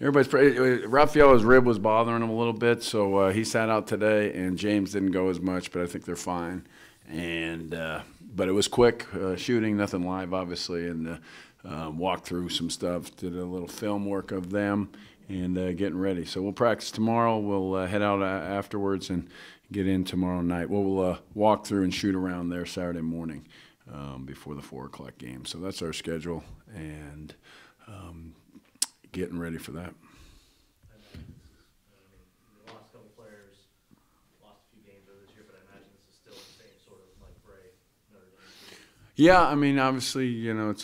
Raphael's rib was bothering him a little bit, so he sat out today, and James didn't go as much, but I think they're fine. And but it was quick shooting, nothing live, obviously, and walked through some stuff, did a little film work of them, and getting ready. So we'll practice tomorrow. We'll head out afterwards and get in tomorrow night. We'll walk through and shoot around there Saturday morning before the 4 o'clock game. So that's our schedule, and getting ready for that. The last couple players lost a few games over this year, but I imagine this is still the same sort of like Bray, Notre Dame. Yeah, I mean, obviously, it's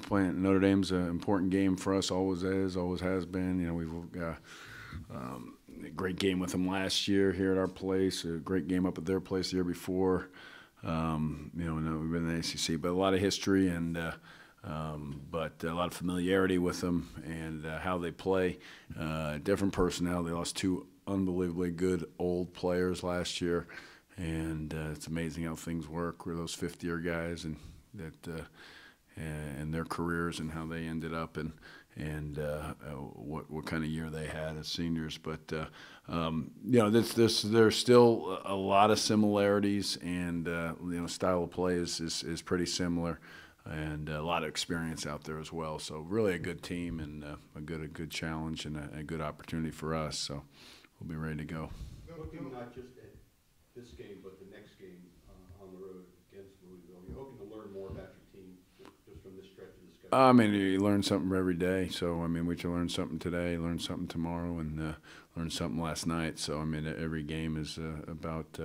playing Notre Dame's an important game for us. Always is, always has been. We've got a great game with them last year here at our place. A great game up at their place the year before. We've been in the ACC, but a lot of history and. But a lot of familiarity with them and how they play. Different personnel. They lost 2 unbelievably good old players last year, and it's amazing how things work. We're those 50-year guys and their careers and how they ended up and what kind of year they had as seniors. But there's still a lot of similarities, and style of play is pretty similar. And a lot of experience out there as well. So really a good team and a good challenge and a good opportunity for us. So we'll be ready to go. Looking not just at this game, but the next game on the road against Louisville, you're hoping to learn more about your team just from this stretch of the schedule. You learn something every day. So, we can learn something today, learn something tomorrow, and learn something last night. So, every game is about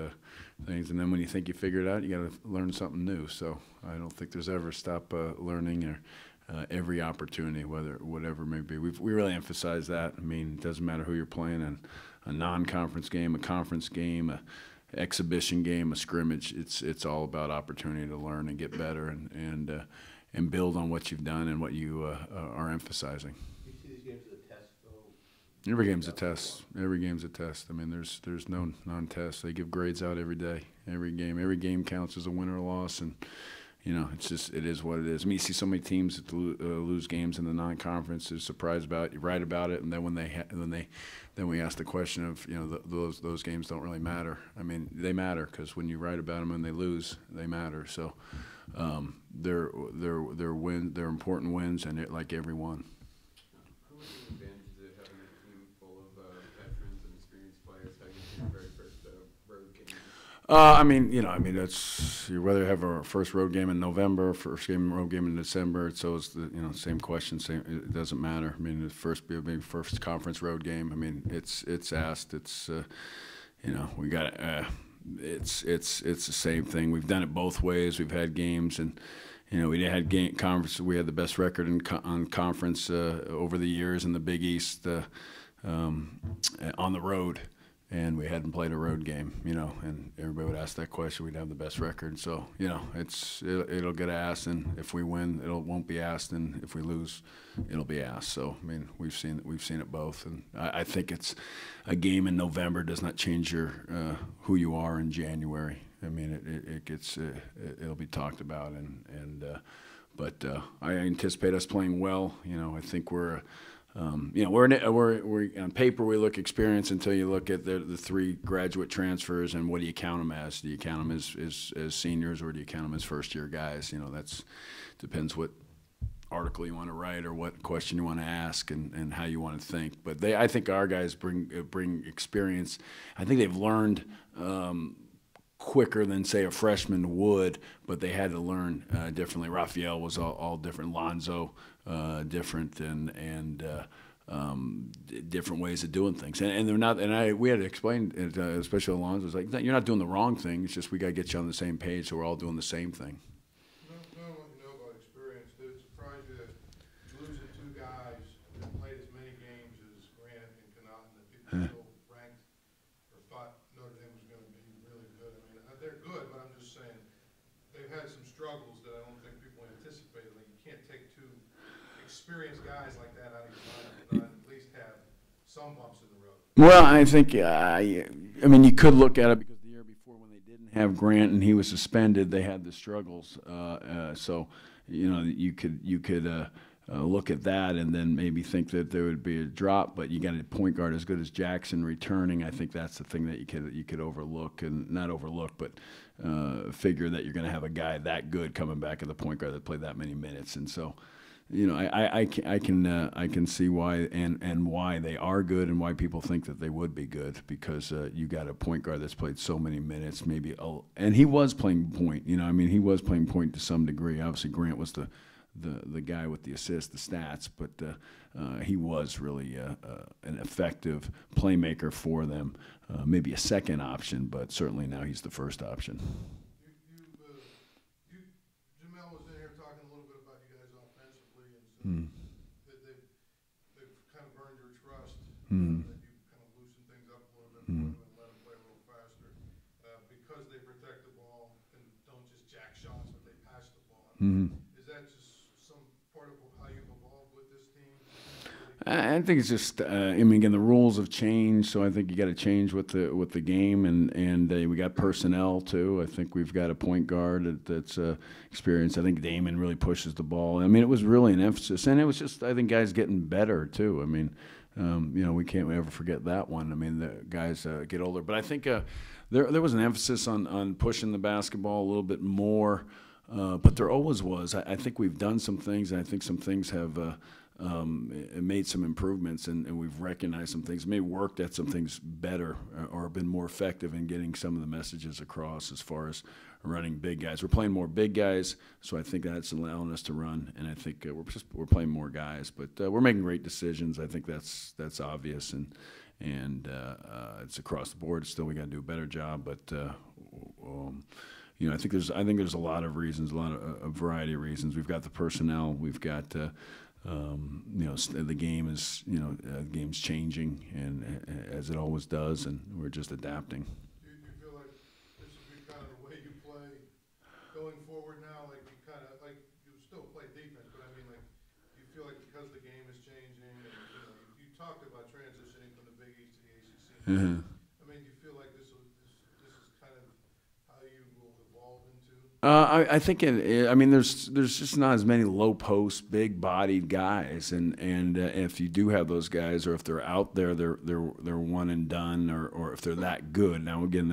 things. And then when you think you figured it out, you got to learn something new. So I don't think there's ever stop learning or every opportunity, whatever it may be. We really emphasize that. It doesn't matter who you're playing in a non-conference game, a conference game, a exhibition game, a scrimmage. It's all about opportunity to learn and get better and build on what you've done and what you are emphasizing. Do you see these games as a test, though? Every game's a test. Every game's a test. There's no non-test. They give grades out every day. Every game counts as a win or a loss, and it is what it is. You see so many teams that lose games in the non-conference. They're surprised about it. You write about it, and then when we ask the question of those games don't really matter. They matter because when you write about them and they lose, they matter. So they're important wins, and they're like every one. Who are the advantages of having a team full of veterans and experienced players heading into your very first road game? That's whether you have a first road game in November, road game in December. So it's the same question. It doesn't matter. The first conference road game. It's asked. It's we got it's the same thing. We've done it both ways. We've had games and. We had conference. We had the best record on conference over the years in the Big East on the road, and we hadn't played a road game. And everybody would ask that question. We'd have the best record, so it'll get asked, and if we win, it won't be asked, and if we lose, it'll be asked. So we've seen it both, and I think it's a game in November does not change your who you are in January. It'll be talked about, but I anticipate us playing well. I think we're on paper we look experienced until you look at the 3 graduate transfers and what do you count them as? Do you count them as seniors or do you count them as first-year guys? That's depends what article you want to write or what question you want to ask and how you want to think. But I think our guys bring experience. I think they've learned. Quicker than say a freshman would, but they had to learn differently. Raphael was all different, Lonzo different, and different ways of doing things. And they're not. And we had to explain, especially Lonzo, was like, you're not doing the wrong thing. It's just we got to get you on the same page, so we're all doing the same thing. Knowing what you know about experience, did it surprise you that losing 2 guys that played as many games as Grant and Connaughton that people still ranked or thought Notre Dame was going to be really good? They're good, but I'm just saying they've had some struggles that I don't think people anticipated. Like you can't take 2 experienced guys like that out of your lineup and not at least have some bumps in the road. Well, I think you could look at it because the year before when they didn't have Grant and he was suspended, they had the struggles. So you could look at that and then maybe think that there would be a drop. But you got a point guard as good as Jackson returning. I think that's the thing that you could overlook, and not overlook, but figure that you're going to have a guy that good coming back at the point guard that played that many minutes. And so, I can see why and why they are good and why people think that they would be good, because you got a point guard that's played so many minutes, and he was playing point. He was playing point to some degree. Obviously, Grant was the guy with the assist, the stats, but he was really an effective playmaker for them. Maybe a second option, but certainly now he's the first option. Jamel was in here talking a little bit about you guys offensively, and so they've kind of earned your trust. That you kind of loosen things up a little bit for them and let them play a little faster, because they protect the ball and don't just jack shots, but they pass the ball. Is that just some part of how you've evolved with this team? I think it's just, again, the rules have changed, so I think you got to change with the game, and we got personnel too. I think we've got a point guard that's experienced. I think Damon really pushes the ball. It was really an emphasis, and it was just, I think, guys getting better too. We can't ever forget that one. The guys get older, but I think there was an emphasis on pushing the basketball a little bit more, but there always was. I think we've done some things, and I think some things have made some improvements, and we've recognized some things, maybe worked at some things better, or been more effective in getting some of the messages across as far as running big guys. We're playing more big guys, so I think that's allowing us to run, and I think we're playing more guys, but we're making great decisions. I think that's obvious, and it's across the board. Still, we got to do a better job, but I think there's a lot of reasons, a variety of reasons. We've got the personnel, we've got the game is, game's changing, and as it always does, and we're just adapting. Do you feel like this will be kind of the way you play going forward now? Like you still play defense, but do you feel like because the game is changing, and you talked about transitioning from the Big East to the ACC. Mm-hmm. Do you feel like this is kind of how you will evolve into? I think there's just not as many low post, big bodied guys, and if you do have those guys, or if they're out there, they're one and done, or if they're that good. Now again,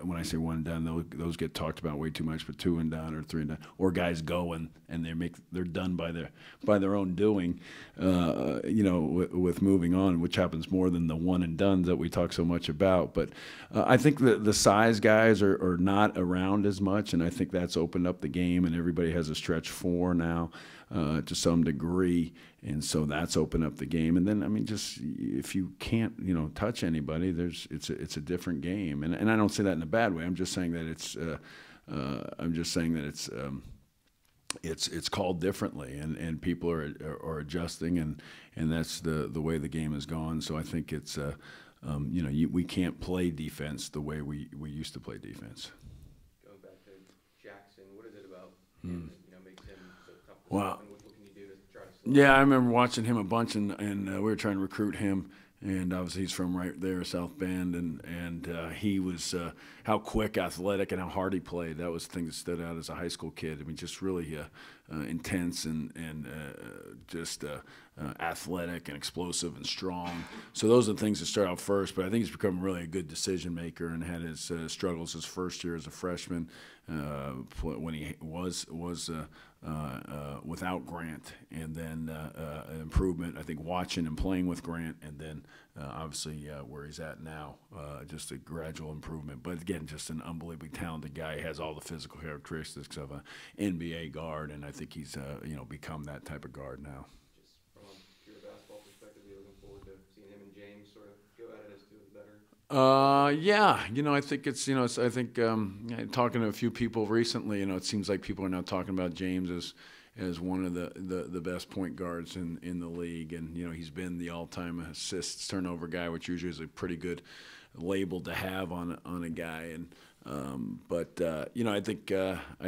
when I say one and done, those get talked about way too much, but 2 and done or 3 and done, or guys go and they're done by their own doing, with moving on, which happens more than the one and done that we talk so much about. But I think the size guys are not around as much, and I think that's opened up the game, and everybody has a stretch 4 now to some degree, and so that's opened up the game. And then just if you can't touch anybody, it's a different game, and I don't say that in a bad way. I'm just saying that it's called differently, and people are adjusting, and that's the way the game has gone. So I think it's we can't play defense the way we used to play defense. Going back to Jackson, what is it about him that makes him so tough to Wow. stop, and what can you do to try to slow Yeah, I remember watching him a bunch, and we were trying to recruit him, and obviously he's from right there, South Bend, and he was how quick, athletic, and how hard he played. That was the thing that stood out as a high school kid. Just really intense and just athletic and explosive and strong. So those are the things that start out first. But I think he's become really a good decision maker, and had his struggles his first year as a freshman when he was without Grant, and then an improvement, I think, watching and playing with Grant, and then obviously where he's at now, just a gradual improvement. But again, just an unbelievably talented guy. He has all the physical characteristics of an NBA guard, and I think he's become that type of guard now. Just from a pure basketball perspective, are you looking forward to seeing him and James sort of go at it as two of the better? Yeah, I think I think talking to a few people recently, it seems like people are now talking about James as one of the best point guards in the league, and he's been the all-time assists turnover guy, which usually is a pretty good label to have on a guy. And I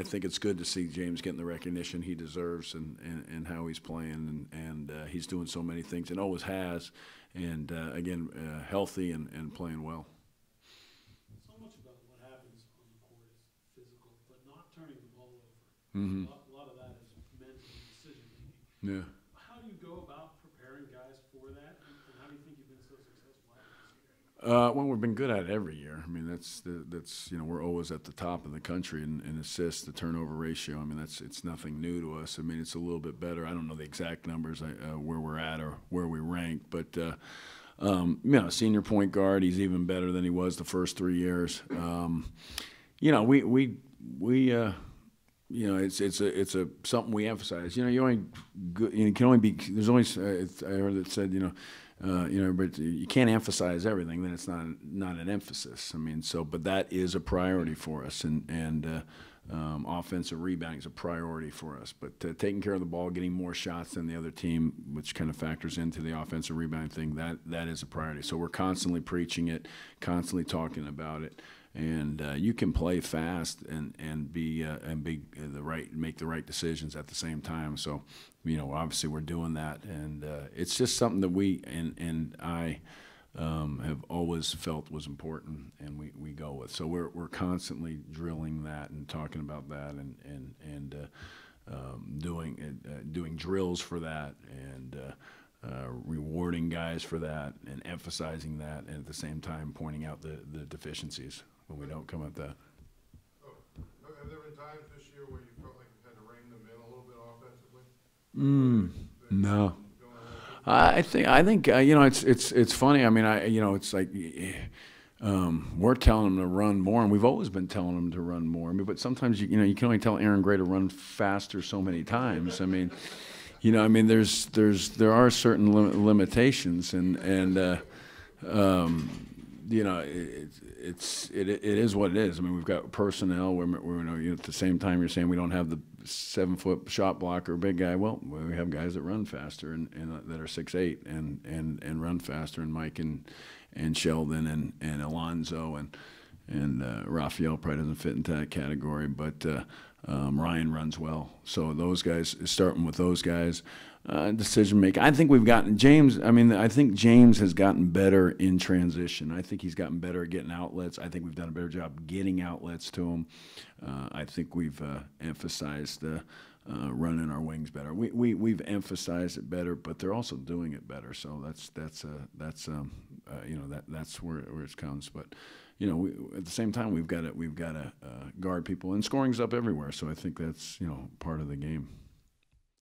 think it's good to see James getting the recognition he deserves, and how he's playing, and he's doing so many things, and always has. And again, healthy and playing well. So much about what happens on the court is physical, but not turning the ball over. Mm-hmm. A lot of that is mental decision making. Yeah. How Well, we've been good at it every year. I mean, that's we're always at the top of the country in assists, the turnover ratio. I mean, it's nothing new to us. I mean, it's a little bit better. I don't know the exact numbers where we're at or where we rank, but senior point guard, he's even better than he was the first 3 years. It's a something we emphasize. You can only be. There's only. I heard it said. But you can't emphasize everything. Then it's not an emphasis. I mean, but that is a priority for us, and offensive rebounding is a priority for us. But taking care of the ball, getting more shots than the other team, which kind of factors into the offensive rebounding thing, that is a priority. So we're constantly preaching it, constantly talking about it. And you can play fast and make the right decisions at the same time. So, obviously we're doing that, and it's just something that we and I have always felt was important, and we go with. So we're constantly drilling that and talking about that, and doing drills for that, and rewarding guys for that, and emphasizing that, and at the same time pointing out the deficiencies when we don't come at that. Oh, have there been times this year where you felt like you had to rein them in a little bit offensively? No. I think it's funny. I mean, it's like we're telling them to run more, and we've always been telling them to run more. I mean, but sometimes you can only tell Aaron Gray to run faster so many times. I mean, there are certain limitations, and it is what it is. I mean, we've got personnel. We're at the same time you're saying we don't have the 7-foot shot blocker, big guy. Well, we have guys that run faster and that are 6'8" and run faster. And Mike and Sheldon and Alonzo and Raphael probably doesn't fit into that category, but Ryan runs well. So those guys, starting with those guys. Decision making. I think we've gotten James. I mean, I think James has gotten better in transition. I think he's gotten better at getting outlets. I think we've done a better job getting outlets to him. I think we've emphasized running our wings better. We've emphasized it better, but they're also doing it better. So that's where it comes. But at the same time, we've got to guard people, and scoring's up everywhere. So I think that's part of the game.